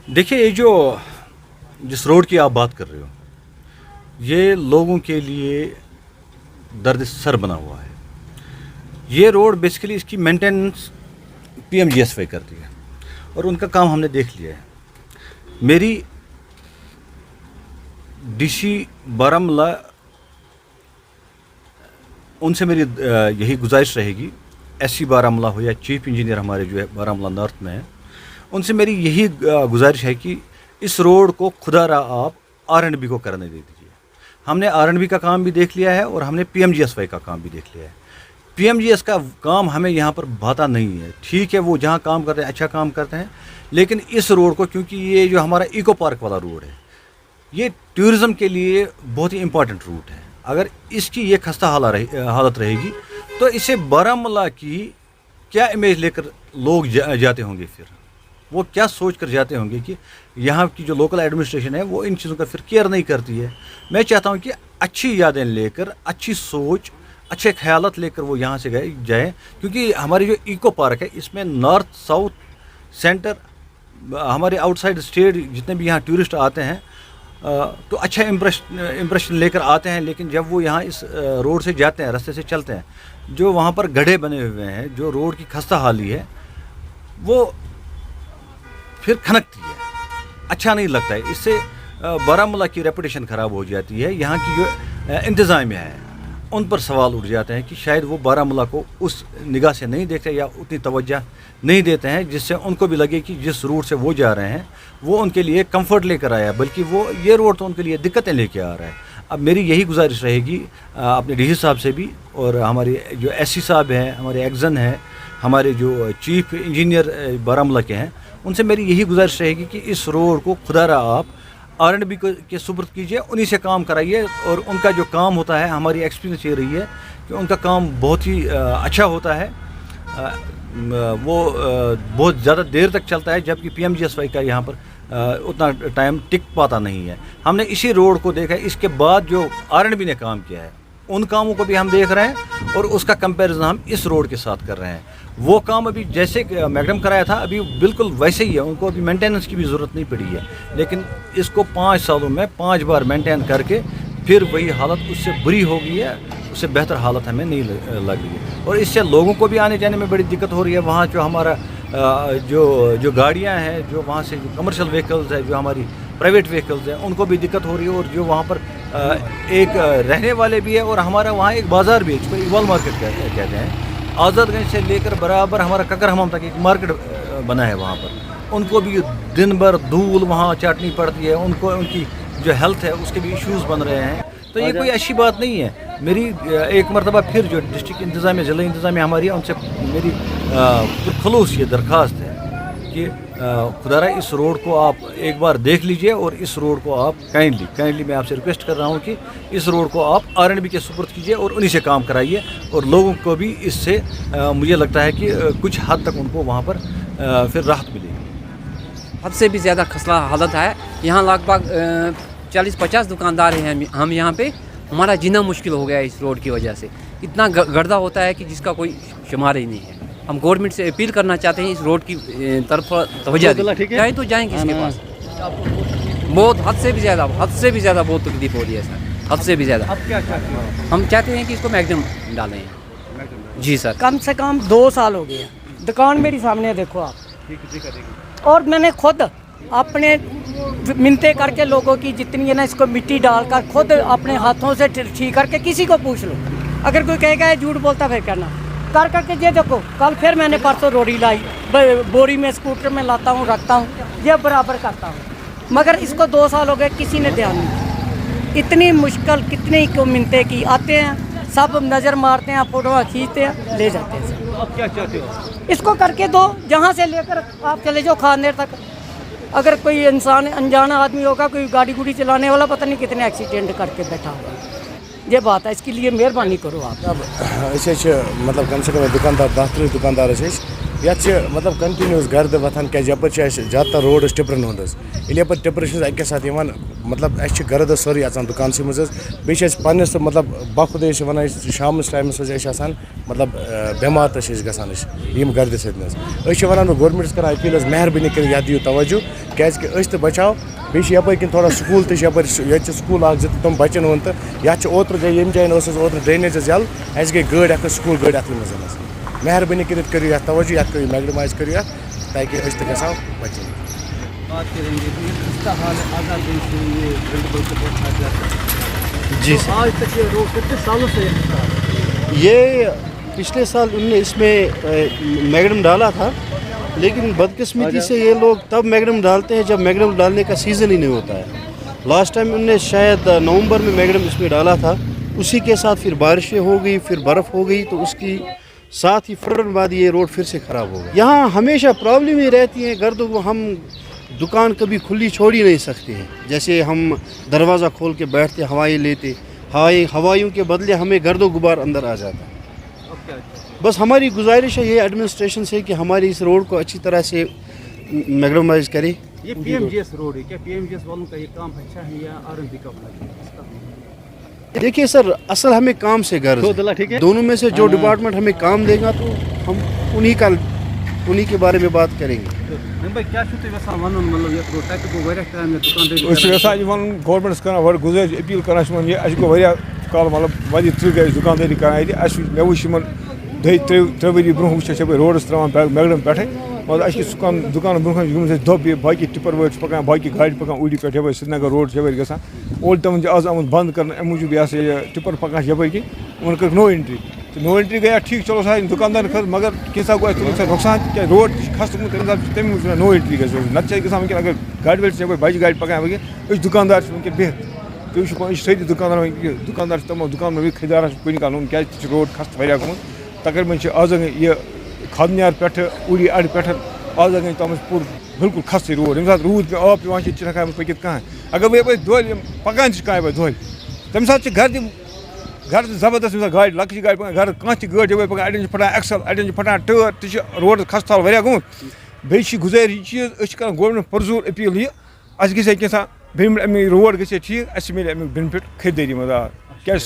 देखिए, ये जो जिस रोड की आप बात कर रहे हो, ये लोगों के लिए दर्द सर बना हुआ है। ये रोड बेसिकली इसकी मेंटेनेंस PMGSY करती है और उनका काम हमने देख लिया है। मेरी DC बारामूला उनसे मेरी यही गुजारिश रहेगी, SC बारामूला हो या चीफ इंजीनियर हमारे जो है बारामूला नॉर्थ में है, उनसे मेरी यही गुजारिश है कि इस रोड को खुदारा आप R&B को करने दे दीजिए। हमने R&B का काम भी देख लिया है और हमने PMGSY का काम भी देख लिया है। PMGS का काम हमें यहाँ पर भाता नहीं है। ठीक है, वो जहाँ काम करते हैं अच्छा काम करते हैं, लेकिन इस रोड को, क्योंकि ये जो हमारा इको पार्क वाला रोड है, ये टूरिज़्म के लिए बहुत ही इम्पॉर्टेंट रूट है। अगर इसकी ये खस्ता हालत रहेगी तो इसे बारामूला की क्या इमेज लेकर लोग जाते होंगे, फिर वो क्या सोच कर जाते होंगे कि यहाँ की जो लोकल एडमिनिस्ट्रेशन है वो इन चीज़ों का फिर केयर नहीं करती है। मैं चाहता हूँ कि अच्छी यादें लेकर, अच्छी सोच, अच्छे ख्यालात लेकर वो यहाँ से जाए, क्योंकि हमारी जो इको पार्क है इसमें नॉर्थ साउथ सेंटर हमारे आउटसाइड स्टेट जितने भी यहाँ टूरिस्ट आते हैं तो अच्छा इम्प्रेशन लेकर आते हैं, लेकिन जब वो यहाँ इस रोड से जाते हैं, रास्ते से चलते हैं, जो वहाँ पर गड्ढे बने हुए हैं, जो रोड की खस्ता हाली है, वो फिर खनकती है, अच्छा नहीं लगता है। इससे बारामूला की रेपुटेशन ख़राब हो जाती है। यहाँ की जो इंतज़ामिया है उन पर सवाल उठ जाते हैं कि शायद वो बारामूला को उस निगाह से नहीं देखते या उतनी तवज्जो नहीं देते हैं, जिससे उनको भी लगे कि जिस रूट से वो जा रहे हैं वो उनके लिए कंफर्ट लेकर आया, बल्कि वो ये रोड तो उनके लिए दिक्कतें लेके आ रहा है। अब मेरी यही गुजारिश रहेगी अपने DC साहब से भी, और हमारे जो SC साहब हैं, हमारे एक्जन हैं, हमारे जो चीफ इंजीनियर बारामूला के हैं, उनसे मेरी यही गुजारिश रहेगी कि इस रोड को खुदारा आप R&B के सुपुर्द कीजिए, उन्हीं से काम कराइए। और उनका जो काम होता है, हमारी एक्सपीरियंस ये रही है कि उनका काम बहुत ही अच्छा होता है, वो बहुत ज़्यादा देर तक चलता है, जबकि PMGSY का यहाँ पर उतना टाइम टिक पाता नहीं है। हमने इसी रोड को देखा है। इसके बाद जो R&B ने काम किया है, उन कामों को भी हम देख रहे हैं और उसका कंपैरिजन हम इस रोड के साथ कर रहे हैं। वो काम अभी जैसे मैगडम कराया था, अभी बिल्कुल वैसे ही है, उनको अभी मेंटेनेंस की भी ज़रूरत नहीं पड़ी है, लेकिन इसको 5 सालों में 5 बार मेंटेन करके फिर वही हालत उससे बुरी हो गई है, उससे बेहतर हालत हमें नहीं लग रही है। और इससे लोगों को भी आने जाने में बड़ी दिक्कत हो रही है। वहाँ जो हमारा जो गाड़ियाँ हैं, जो वहाँ से जो कमर्शियल व्हीकल्स है, जो हमारी प्राइवेट व्हीकल्स हैं, उनको भी दिक्कत हो रही है। और जो वहाँ पर एक रहने वाले भी है, और हमारा वहाँ एक बाज़ार भी है, जिसको इकबाल मार्केट कहते हैं। आज़ादगंज से लेकर बराबर हमारा ककर हमाम तक एक मार्केट बना है वहाँ पर। उनको भी दिन भर धूल वहाँ चाटनी पड़ती है, उनको उनकी जो हेल्थ है उसके भी इश्यूज़ बन रहे हैं। तो ये कोई अच्छी बात नहीं है। मेरी एक मरतबा फिर जो डिस्ट्रिक्ट इंतज़ामिया, ज़िला इंतज़ामिया हमारी है, उनसे मेरी पुरखलूस ये दरख्वास्त है कि खुदारा इस रोड को आप एक बार देख लीजिए, और इस रोड को आप काइंडली मैं आपसे रिक्वेस्ट कर रहा हूँ कि इस रोड को आप R&B के सुपुर्द कीजिए और उन्हीं से काम कराइए। और लोगों को भी इससे मुझे लगता है कि कुछ हद तक उनको वहाँ पर फिर राहत मिलेगी। हद से भी ज़्यादा खस्ता हालत है। यहाँ लगभग 40-50 दुकानदार हैं हम यहाँ पे। हमारा जीना मुश्किल हो गया है इस रोड की वजह से। इतना गर्दा होता है कि जिसका कोई शुमार ही नहीं है। हम गवर्नमेंट से अपील करना चाहते हैं इस रोड की तरफ तवज्जो दें। जाए तो जाएंगे इसके पास। बहुत हद से भी ज़्यादा बहुत तकलीफ हो रही है सर, हद से भी ज़्यादा। अब क्या चाहते हैं? हम चाहते हैं कि इसको मैगडम डालें। जी सर। कम से कम 2 साल हो गए। दुकान मेरी सामने देखो आप। ठीक है। और मैंने खुद अपने मिन्नतें करके लोगों की जितनी है ना, इसको मिट्टी डालकर खुद अपने हाथों से ठीक करके, किसी को पूछ लो, अगर कोई कहेगा ये झूठ बोलता फिर करना करके ये देखो। कल फिर मैंने परसों रोड़ी लाई, बोरी में स्कूटर में लाता हूँ, रखता हूँ, ये बराबर करता हूँ, मगर इसको 2 साल हो गए, किसी ने ध्यान नहीं दिया। इतनी मुश्किल कितनी को मिन्नतें की, आते हैं सब नज़र मारते हैं, फोटो खींचते हैं, ले जाते हैं। अब क्या चाहते हो? इसको करके दो, जहाँ से लेकर आप चले जाओ खानदेर तक। अगर कोई इंसान अनजाना आदमी होगा, कोई गाड़ी गुड़ी चलाने वाला, पता नहीं कितने एक्सीडेंट करके बैठा होगा। ये बात है, इसके लिए मेहरबानी करो आप। अब मतलब कम से कम दुकानदार 10 दुकानदार یہ مطلب کنٹینیوس گرد وتھان کیازِ یپٲرۍ چھِ زیادٕ تر روڈ ٹِپرن ہُنٛد حظ ییٚلہِ یپٲرۍ ٹِپر چھِ اَکے ساتہٕ یِوان مطلب اَسہِ چھِ گرد سٲرٕے اژان دُکانسٕے منٛز حظ بیٚیہِ چھِ اَسہِ پنٛنِس مطلب باخُدے چھِ وَنان أسۍ شامَس ٹایمَس حظ چھِ آسان مطلب بٮ۪مار تہِ چھِ أسۍ گژھان أسۍ ییٚمہِ گردِ سۭتۍ حظ أسۍ چھِ وَنان گورمٮ۪نٛٹَس کَران أپیٖل حظ مہربٲنی کٔرِتھ یَتھ دِیِو توجہ کیٛازِکہِ أسۍ تہِ بَچاو بیٚیہِ چھِ یپٲرۍ کِنۍ تھوڑا سکوٗل تہِ چھِ یپٲرۍ ییٚتہِ چھِ سکوٗل اَکھ زٕ تہٕ تِم بَچَن ہُنٛد تہٕ یَتھ چھِ اوترٕ گٔے ییٚمہِ جایہِ ٲس حظ اوترٕ ڈرٛینیج حظ یَلہٕ اَسہِ گٔے گٲڑۍ اَکھ حظ سکوٗل گٲڑۍ اَتھٕے منٛز حظ مہربٲنی کٔرِتھ کٔرِو یَتھ توجہ یَتھ کٔرِو میگڈمایز کٔرِو یَتھ تاکہِ أسۍ تہِ گژھو بَچٕنۍ بات کریں گے کہ اس کا حال آزاد دن سے یہ پرنسپل سے بہت حاضر ہے جی تو آج تک یہ روڈ کتنے سالوں سے یہ پچھلے سال ان نے اس میں میگڈم ڈالا تھا لیکن بدقسمتی سے یہ لوگ تب میگڈم ڈالتے ہیں جب میگڈم ڈالنے کا سیزن ہی نہیں ہوتا ہے. لاسٹ ٹائم ان نے شاید نومبر میں میگڈم اس میں ڈالا تھا, اسی کے ساتھ پھر بارشیں ہو گئی, پھر برف ہو گئی, تو اس کی ساتھ ہی فوراً بعد یہ روڈ پھر سے خراب ہو گیا. یہاں ہمیشہ پرابلم ہی رہتی ہے گردوں کو, ہم دکان کبھی کھلی چھوڑ ہی نہیں سکتے ہیں. جیسے ہم دروازہ کھول کے بیٹھتے ہوائیں لیتے, ہوائیوں کے بدلے ہمیں گرد و غبار اندر آ جاتا ہے. بس ہماری گزارش ہے یہ ایڈمنسٹریشن سے کہ ہماری اس روڈ کو اچھی طرح سے میگڈمائز کرے. یہ P M G S road ہے, کیا پی ایم جی ایس والوں کا یہ کام اچھا ہے یا آر ایم پی کا ہونا چاہیے؟ دیکھیے سر, اصل ہمیں کام سے غرض ہے. دونوں میں سے جو ڈپارٹمنٹ ہمیں کام دے گا تو ہم انہی کے بارے میں بات کریں گے. گورمنٹس کران گزارش اپیل کران یہ اَسہِ گوٚو واریاہ کال مطلب ودی 30 گٔے دُکاندٲری کران ییٚتہِ اَسہِ مےٚ وٕچھ یِمن 2-3 ؤری برونٛہہ وٕچھ اَسہِ یپٲرۍ روڈس تراوان میگڈم پٮ۪ٹھے, مطلب اَسہِ چھِ دُکانن برونٛہہ کَنہِ گٔمٕژ اَسہِ دۄب یہِ باقٕے ٹِپر وٲلۍ چھِ پکان, باقٕے گاڑِ پکان اوٗڑی پٮ۪ٹھ یپٲرۍ سرینگر روڈ چھِ یپٲرۍ گژھان. اولڈ ٹاوُن چھِ آز آمُت بنٛد کرنہٕ اَمہِ موٗجوٗب یہِ ہسا یہِ ٹِپر پکان چھِ یپٲرۍ کِنۍ, یِمن کٔرٕکھ نو اینٹری تہٕ نو اینٹری گٔیا ٹھیٖک, چلو سا دُکاندارن خٲطرٕ, مگر کینٛژھا گوٚو اَسہِ تَمہِ سۭتۍ نۄقصان تِکیٛازِ روڈ تہِ چھِ کھستہٕ گوٚمُت, تَمہِ ساتہٕ تَمہِ موٗجوٗب نو اینٹری گژھِ نتہٕ چھِ اَسہِ گژھان وٕنکٮ۪ن اگر گاڑِ وٲلۍ چھِ یپٲرۍ بجہِ گاڑِ پکان وٕنکٮ۪ن أسۍ چھِ دُکاندار چھِ وٕنکٮ۪ن بِہِتھ, تُہۍ وٕچھِو یہِ چھِ سٲری دُکاندار چھِ تِمو دُکان منٛز خٔریٖدارن چھِ کُنہِ کال کیٛازِ تہِ چھِ روڈ خستہٕ واریاہ گوٚمُت. تقریٖبن چھِ آز یہِ کھادنیار پٮ۪ٹھٕ اوٗڑی اَڑِ پٮ۪ٹھٕ آز گٔے تامَتھ پوٗرٕ بِلکُل خستٕے روڈ. ییٚمہِ ساتہٕ روٗد پیٚوان آب پیٚوان چھِ ہٮ۪کان اَمہِ پٔکِتھ کٕہٕنۍ. اگر بہٕ یپٲرۍ دۄہلہِ پکان چھِ کانٛہہ یپٲرۍ دۄہلہِ تَمہِ ساتہٕ چھِ گرٕ زبردست ییٚمہِ ساتہٕ گاڑِ لۄکچہِ گاڑِ پکان گرٕ, کانٛہہ تہِ گٲڑۍ یپٲرۍ پکان, اَڑٮ۪ن چھِ پھٹان ایکسل, اَڑٮ۪ن چھِ پھٹان ٹٲر, تہِ چھِ روڈس خستہٕ حال واریاہ گوٚمُت. بیٚیہِ چھِ گُزٲرِش یہِ چیٖز أسۍ چھِ کران گورمٮ۪نٛٹ پُرزور اپیٖل یہِ اَسہِ گژھِ ہے کینٛژھا اَمہِ روڈ گژھِ ہے ٹھیٖک, اَسہِ میلہِ اَمیُک بینِفِٹ خٔریٖدٲری منٛز. کیٛازِ